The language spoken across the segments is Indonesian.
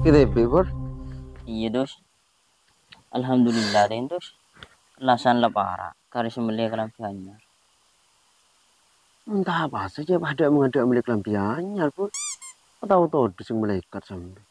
KTP bor. Iya dos. Alhamdulillah din dos. Lasan la para. Kari sembelih kelampiannya. Entah apa saja pada menghadap milik lampiannya pun. Tahu-tahu sing malaikat sampai.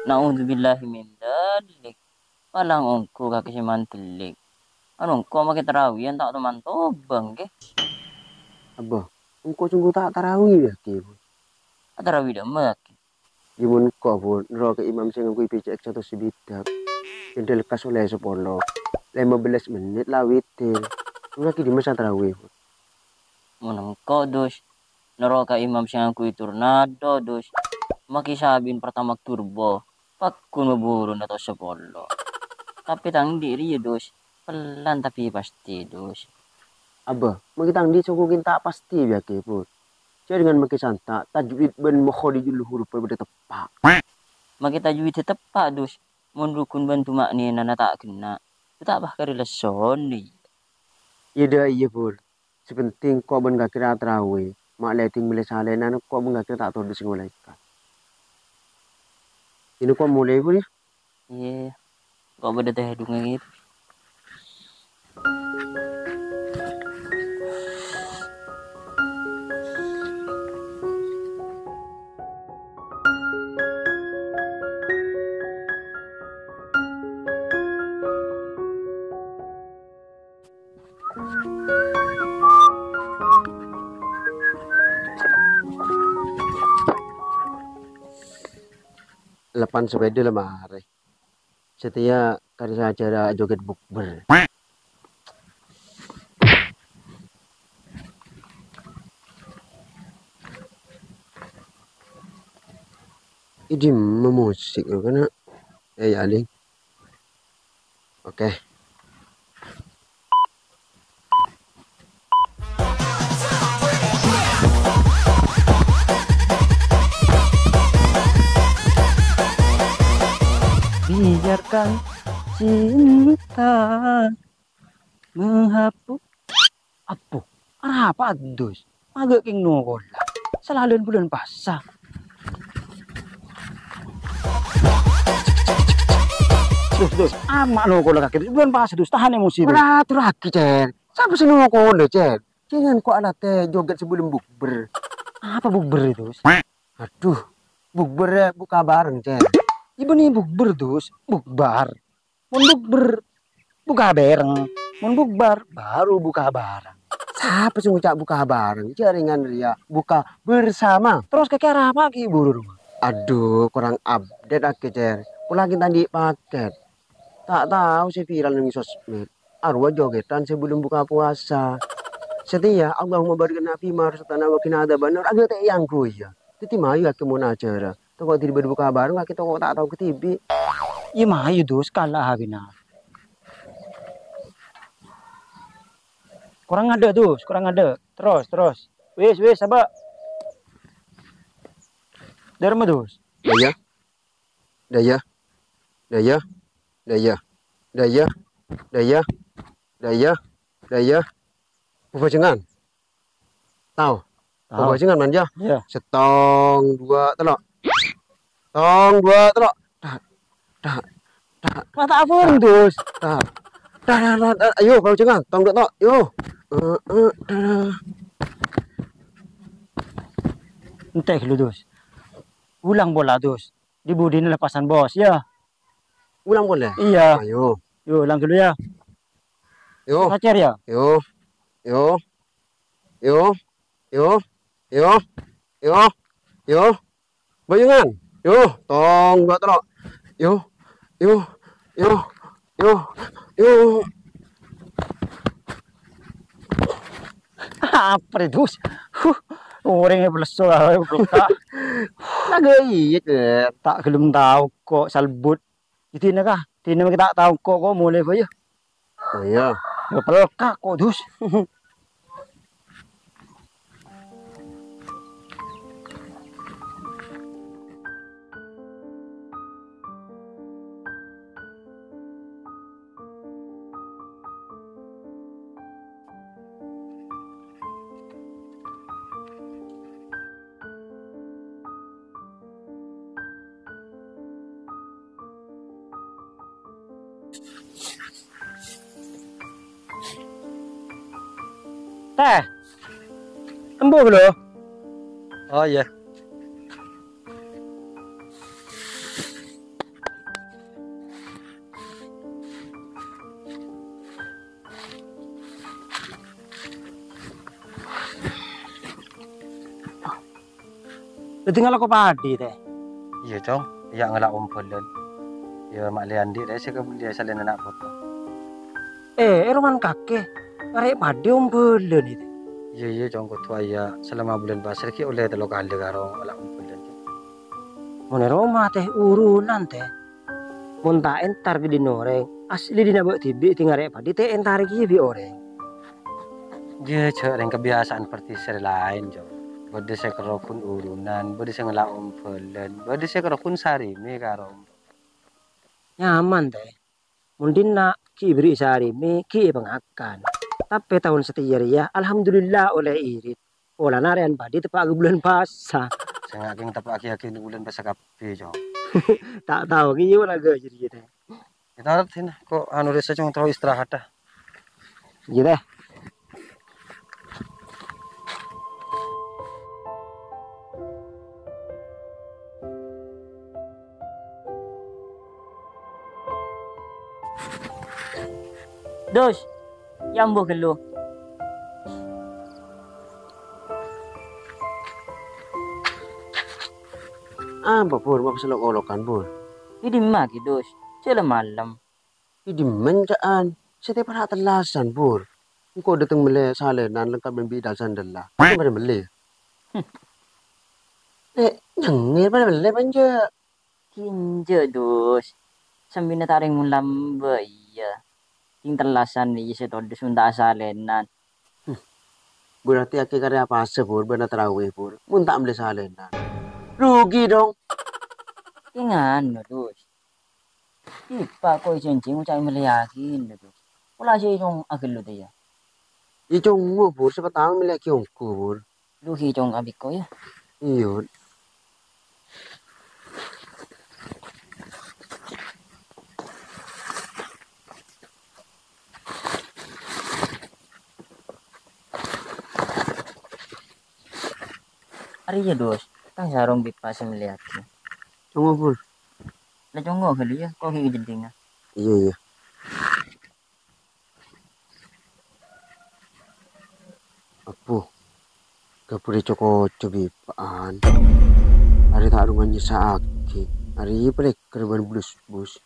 Naudzubillahi min dzalik. Palang ongko kaki si mantelik. Anong ko makin tarawian tak teman tobang ke. Abah, engkau sungguh tak tarawih ya ki. Tarawi demek. Gimun ko pun neraka imam sing nganggo PCX satu sibidak. Kendel kas oleh 10. 15 menit lah witir. Lagi di masa tarawih. Munang ko dos. Neroka imam siyang kui tornado dos. Makisabin pertama turbo. Pakun maburun atau sepolo. Tapi tang diri ya dos. Pelan tapi pasti dos. Abah, makitang di sukukin tak pasti ya ki pun. Saya dengan makin santa tajwid ben mokhodi julu huruf berbeda tepat. Makita juit tepat dos. Mun rukun bantu maknina na tak kena. Tak bah kari leson ni. Iya iya pun. Sepenting kau ben gak kira tarawih. Mak leting milih salenan kau ben gak kira tak tahu sing malaikat. Ini kau mulai pun ya. Iya. Kau beda teh dunga gitu. Lepan sepeda lemari. Setia karya acara joget bukber. Ini memusik karena ya ding. Oke. Biarkan cinta menghapus. Apa? Apa dos? Agak king nongol. Selaluan bulan pasah. Dos, amak nongol kaki. Bulan pasah dos, tahan emosi. Beratur lagi, Cer. Siapa sih nongol, Cer? Jangan kok alat joget sebelum bukber. Apa bukber itu? Aduh, bukber buka bareng, Cer. Ibu nih bukber dos, bukbar. Mun bukber buka bareng. Mun bukbar baru buka bareng. Siapa sih ngucap buka bareng? Jaringan ria buka bersama. Terus ke arah apa ki buru rumah? Aduh, kurang update aku, Cer. Pulang tadi paket. Tak tahu sih viral nih sosmed. Arwah jogetan sebelum buka puasa. Setia Allahumma barik lana fi ma razaqtana wa qina adzabannar. Agak teh yang ku ya. Titi mayu aku mau acara. Toko tiba buka bareng kita kok tak tahu ketibi. Iya mayu dos kalah habina. Kurang ada dos, kurang ada. Terus. Wis sabar. Derma dos. Daya. Pupajengan. Tahu. Pupajengan manja. Iya. Setong dua telok. Tong dua telok. Dah. Mata apa dos? Dah. Ayo pupajengan. Tong dua telok. Yo. Entek lu dos. Ulang bola dos. Di budin lepasan bos ya. Ulang boleh? Iya. Ayo. Yo ulang dulu ya. Yo. Pacar ya? Yo. Bayungan. Yo. Tong dua telok. Yo. Apa itu? Orangnya beleso lah, belum tak. Lagi iya tak belum tahu kok salbut. Itu ini kah? Ini kita tak tahu kok mulai apa ya? Oh iya. Ya pelekak kok dus. Teh, embuh belum? Oh iya. Tinggal aku padi teh. Iya cong, ya ngelak umpulan. Ya mak liandi deh sih dia salin anak foto. Roman kakek, arek padi umpulan itu. Iya cong kutu ya selama bulan pasir ki oleh telo kali karo ngelak umpulan. Mone Roma teh urunan teh. Munta entar di noreng, asli di nabok tibi tinggal arek padi teh entar ki bi oreng. Dia cok yang kebiasaan partisir lain cong. Bade saya kerokun urunan, bade saya ngelak umpulan, bade saya kerokun sarimi karo. Nyaman teh. Mundin nak ki beri sarimi ki pengakan. Tapi tahun setia ya, alhamdulillah oleh irit. Olah narian padi tepak bulan puasa. Saya ngaking tepak aki-aki di bulan pasar kape cong. Tak tahu ki wala ge jadi teh. Kita harus sini kok anu desa cong terlalu istirahat dah. Gitu teh. Dos, yang buh gelo. Apa pur, apa selok olokan pur? Ini maki dos, sila malam. Idi menjaan, setiap hari telasan pur. Engkau datang mele salenan lengkap dan bidal sandala. Apa pada mele? Nyengir pada mele manja. Kinja dos, sambil nataring mulam iya. Ting telasan ni isa to dos unta asalenan. Berarti aki karya apa pur, benar terawih pur. Mun tak mele salenan. Rugi dong. Tingan no dos. Ipa ko isencing ucai meliakin dos. Wala siya yung agilo ya. Icong mo pur, siapa tahu mele kiongku pur. Luhi yung abik ko ya. Iyo. Ari ya dos, kang sarong bipa sa meliakin. Cuma pur. Lajong ngo hali ya, kok higidinga. Iya. Apo, kapuri coko cobi paan. Hari tak rungan nyesa aki. Hari pare kerban bus.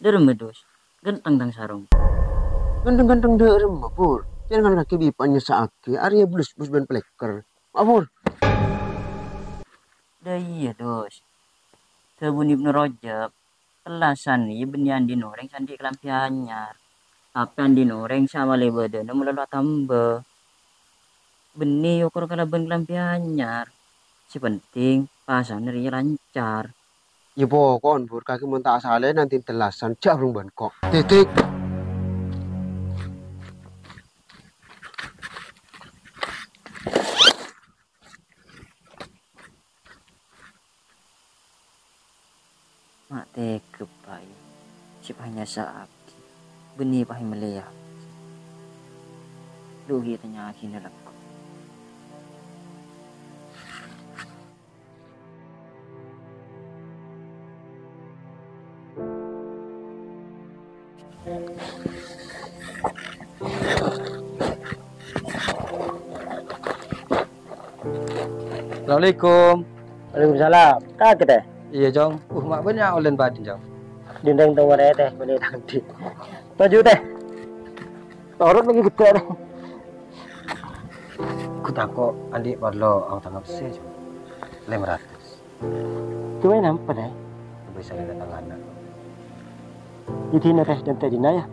Derem dos, gentang tang sarong. Ganteng-ganteng deh mah pur. Jangan kaki bipan nyesa aki. Hari bus ban pleker. Mapur. Dah iya dos. Sebunip nerojab. Telasan ni benian di noreng sandi kelampi anyar. Tapi andi noreng sama lebede na mulalo tamba. Beni ukur kalaban kelampi anyar. Si penting pasan nari lancar. Ya pokon pur kaki mun tak asale nanti telasan cak rung ban kok. Titik. Mak tekep pai. Si pahnya saat. Beni pahi meleah. Luhi tanya akin nalak. Assalamualaikum. Waalaikumsalam. Kaget teh. Iya cong, mak banyak olen badin cong. Dindeng tunggu teh, beli tadi. Baju teh. Torot lagi gede teh. Ku tako andi parlo ang tanggap sih cong. 500. Cuma nampak teh. Bisa datang anak. Jadi teh dan teh dina ya.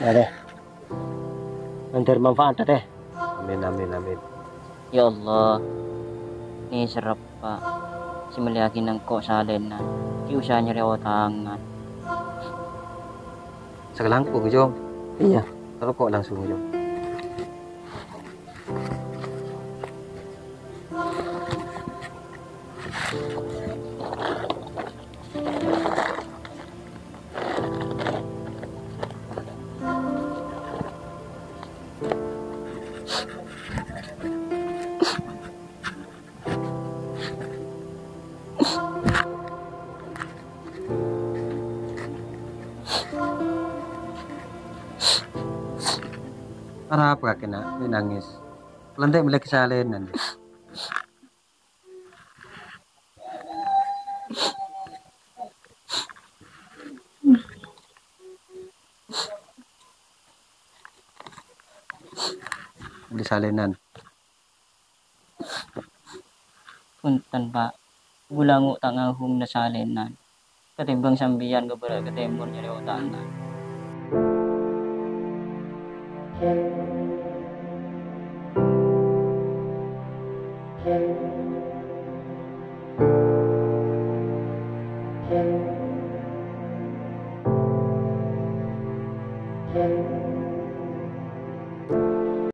Ya deh. Nanti manfaat teh. Amin amin amin. Ya Allah, ni serap pak. Si melihakin ng ko salin na. Ki usaha niya tangan. Sekarang po Jong. Iya. Rokok langsung Jong. Harap ka kina, may nangis. Lantai mulai kesalahan. Di salinan. Puntan pak. Gulango tangang hum na salin na. Katimbang sambiyan ko para katimbang niya tangan. Thank you.